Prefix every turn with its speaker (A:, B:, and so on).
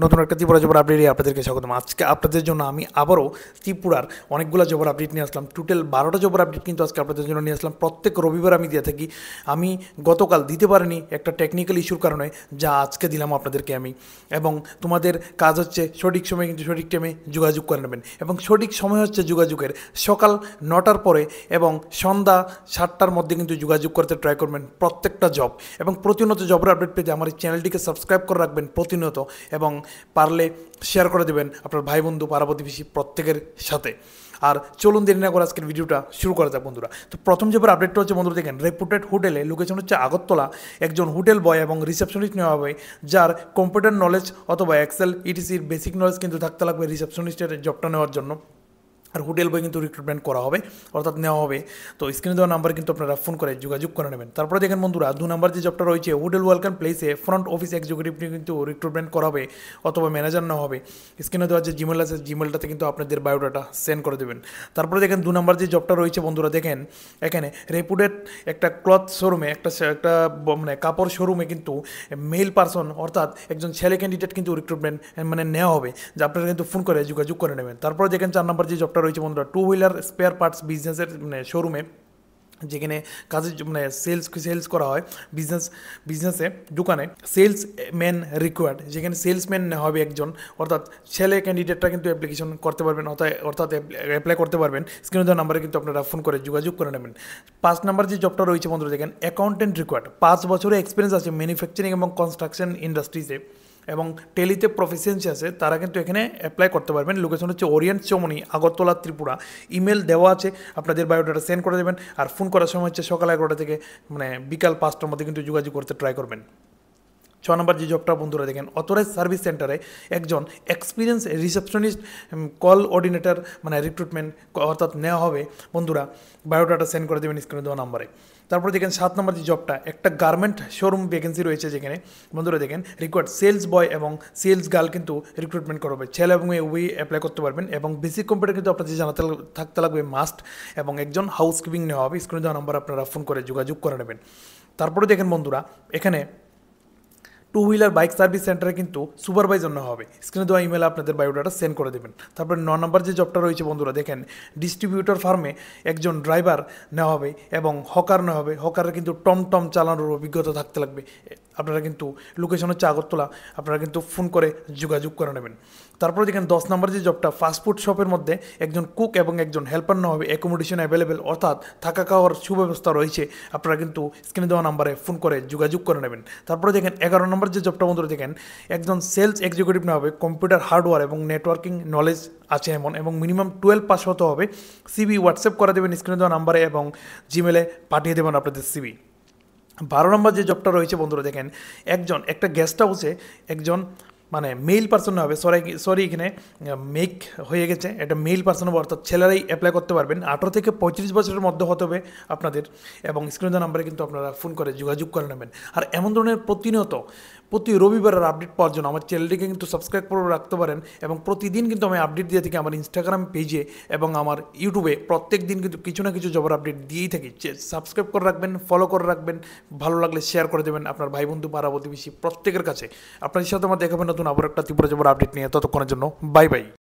A: নতুন একটা ত্রিপুরা জবের আপডেটে আপনাদেরকে স্বাগতম। আজকে আপনাদের জন্য আমি আবারও ত্রিপুরার অনেকগুলো জবের আপডেট নিয়ে আসলাম। টোটাল 12টা জবের আপডেট কিন্তু আজকে আপনাদের জন্য নিয়ে আসলাম। প্রত্যেক রবিবার আমি দিয়ে থাকি। আমি গতকাল দিতে পারিনি একটা টেকনিক্যাল ইস্যুর কারণে, যা আজকে দিলাম আপনাদেরকে আমি। এবং তোমাদের কাজ হচ্ছে সঠিক সময়ে কিন্তু সঠিক টাইমে যোগাযোগ করে নেবেন। এবং সঠিক সময় হচ্ছে যোগাযোগের সকাল 9টার পরে এবং সন্ধ্যা 7টার মধ্যে কিন্তু যোগাযোগ করতে ট্রাই করবেন প্রত্যেকটা জব। এবং প্রতিনিয়ত জবের আপডেট পেতে আমার এই চ্যানেলটিকে সাবস্ক্রাইব করে রাখবেন প্রতিনিয়ত, এবং পারলে শেয়ার করে দেবেন আপনার ভাই বন্ধু পাড়া প্রতিবেশী প্রত্যেকের সাথে। আর চলুন দেরি না করে আজকের ভিডিওটা শুরু করা যাক বন্ধুরা। তো প্রথম যে আপডেটটা হচ্ছে বন্ধুরা, দেখেন রেপুটেড হোটেলে, লোকেশন হচ্ছে আগরতলা, একজন হোটেল বয় এবং রিসেপশনিস্ট নেওয়া হবে, যার কম্পিউটার নলেজ অথবা এক্সেল ইটিসির বেসিক নলেজ কিন্তু থাকতে লাগবে রিসেপশনিস্টের জবটা নেওয়ার জন্য। আর হোটেল বয় কিন্তু রিক্রুটমেন্ট করা হবে, অর্থাৎ নেওয়া হবে। তো স্ক্রিনে দেওয়া নাম্বার কিন্তু আপনারা ফোন করে যোগাযোগ করে নেবেন। তারপরে দেখেন বন্ধুরা, 2 নাম্বার যে জবটা রয়েছে, হোটেল ওয়েলকাম প্লেসে ফ্রন্ট অফিস এক্সিকিউটিভ কিন্তু রিক্রুটমেন্ট করা হবে অথবা ম্যানেজার নেওয়া হবে। স্ক্রিনে দেওয়া যে জিমেল আছে, জিমেলটাতে কিন্তু আপনাদের বায়োডাটা সেন্ড করে দেবেন। তারপরে দেখেন 2 নাম্বার যে জবটা রয়েছে বন্ধুরা, দেখেন এখানে রেপুটেড একটা ক্লথ শোরুমে, একটা মানে কাপড় শোরুমে কিন্তু মেল পারসন অর্থাৎ একজন ছেলে ক্যান্ডিডেট কিন্তু রিক্রুটমেন্ট মানে নেওয়া হবে, যা আপনারা কিন্তু ফোন করে যোগাযোগ করে নেবেন। তারপরে দেখেন 4 নাম্বার যে জবটা রয়েছে বন্ধুরা, 2 হুইলার স্পেয়ার পার্টস বিজনেসের মানে শোরুমে, যেখানে কাজের মানে সেলস করা হয় বিজনেসে, দোকানে সেলস ম্যান রিকোয়ার্ড, যেখানে সেলসম্যান হবে একজন, অর্থাৎ ছেলে ক্যান্ডিডেটটা কিন্তু অ্যাপ্লিকেশন করতে পারবেন, অর্থাৎ অ্যাপ্লাই করতে পারবেন। স্ক্রিনে দেওয়া নাম্বারে কিন্তু আপনারা ফোন করে যোগাযোগ করে নেবেন। 5 নাম্বার যে জবটা রয়েছে বন্ধুরা, দেখেন অ্যাকাউন্টেন্ট রিকোয়ার্ড, 5 বছরের এক্সপিরিয়েন্স আছে ম্যানুফ্যাকচারিং এবং কনস্ট্রাকশন ইন্ডাস্ট্রিজে এবং টেলিতে প্রফিসিয়েন্সি আছে, তারা কিন্তু এখানে অ্যাপ্লাই করতে পারবেন। লোকেশন হচ্ছে ওরিয়েন্ট চৌমনি, আগরতলা, ত্রিপুরা। ইমেল দেওয়া আছে, আপনাদের বায়োডাটা সেন্ড করে দেবেন। আর ফোন করার সময় হচ্ছে সকাল 11টা থেকে মানে বিকাল 5টার মধ্যে কিন্তু যোগাযোগ করতে ট্রাই করবেন। 6 নম্বর যে জবটা বন্ধুরা, দেখেন অথরাইজ সার্ভিস সেন্টারে একজন এক্সপিরিয়েন্স রিসেপশনিস্ট কল অর্ডিনেটর মানে রিক্রুটমেন্ট অর্থাৎ নেওয়া হবে বন্ধুরা। বায়োডাটা সেন্ড করে দেবেন স্ক্রিনে দেওয়া নাম্বারে। তারপরে দেখেন 7 নম্বর যে জবটা, একটা গার্মেন্ট শোরুম ভ্যাকেন্সি রয়েছে, যেখানে বন্ধুরা দেখেন রিকোয়ার্ড সেলস বয় এবং সেলস গার্ল কিন্তু রিক্রুটমেন্ট করা হবে। ছেলে এবং মেয়ে উভয়ই অ্যাপ্লাই করতে পারবেন এবং বেসিক কম্পিউটার কিন্তু আপনাদের জানাতে থাকতে লাগবে মাস্ট, এবং একজন হাউসকিপিং নেওয়া হবে। স্ক্রিনে দেওয়া নাম্বার আপনারা ফোন করে যোগাযোগ করে নেবেন। তারপরে দেখেন বন্ধুরা, এখানে 2 হুইলার বাইক সার্ভিস সেন্টারে কিন্তু সুপারভাইজার নেওয়া হবে। স্ক্রিনে দেওয়া ইমেলে আপনাদের বায়োডাটা সেন্ড করে দেবেন। তারপরে 9 নম্বর যে জবটা রয়েছে বন্ধুরা, দেখেন ডিস্ট্রিবিউটর ফার্মে একজন ড্রাইভার নেওয়া হবে এবং হকার নেওয়া হবে। হকারের কিন্তু টমটম চালানোর অভিজ্ঞতা থাকতে লাগবে। আপনারা কিন্তু লোকেশন হচ্ছে আগরতলা, আপনারা কিন্তু ফোন করে যোগাযোগ করে নেবেন। তারপরে দেখেন 10 নম্বর যে জবটা, ফাস্টফুড শপের মধ্যে একজন কুক এবং একজন হেল্পার নেওয়া হবে। অ্যাকোমোডেশন অ্যাভেলেবেল, অর্থাৎ থাকা খাওয়ার সুব্যবস্থা রয়েছে। আপনারা কিন্তু স্ক্রিনে দেওয়া নাম্বারে ফোন করে যোগাযোগ করে নেবেন। তারপরে দেখেন 11 নম্বর যে জবটা বন্ধুরা, দেখেন একজন সেলস এক্সিকিউটিভ নেওয়া হবে, কম্পিউটার হার্ডওয়্যার এবং নেটওয়ার্কিং নলেজ আছে এমন, এবং মিনিমাম 12 পাস হতে হবে। সিবি হোয়াটসঅ্যাপ করে দেবেন স্ক্রিনে দেওয়া নাম্বারে এবং জিমেলে পাঠিয়ে দেবেন আপনাদের সিবি। 12 নম্বর যে জবটা রয়েছে বন্ধুরা, দেখেন একটা গেস্ট হাউসে একজন মানে মেল পার্সন হবে, সরি এখানে মেক হয়ে গেছে, এটা মেল পার্সন হবে, অর্থাৎ ছেলেরাই অ্যাপ্লাই করতে পারবেন। 18 থেকে 35 বছরের মধ্যে হতে হবে আপনাদের, এবং স্ক্রিন দেওয়া নাম্বারে কিন্তু আপনারা ফোন করে যোগাযোগ করে নেবেন। আর এমন ধরনের প্রতি রবিবারের আপডেট পাওয়ার জন্য আমার চ্যানেলটিকে কিন্তু সাবস্ক্রাইব করে রাখতে পারেন, এবং প্রতিদিন কিন্তু আমি আপডেট দিয়ে থাকি আমার ইনস্টাগ্রাম পেজে এবং আমার ইউটিউবে। প্রত্যেক দিন কিন্তু কিছু না কিছু জবের আপডেট দিয়েই থাকি। সাবস্ক্রাইব করে রাখবেন, ফলো করে রাখবেন, ভালো লাগলে শেয়ার করে দেবেন আপনার ভাই বন্ধু পাড়া প্রতিবেশী প্রত্যেকের কাছে। আপনাদের সাথে আমার দেখাবেন নতুন আবার একটা ত্রিপুরা জবের আপডেট নিয়ে। ততক্ষণের জন্য বাই বাই।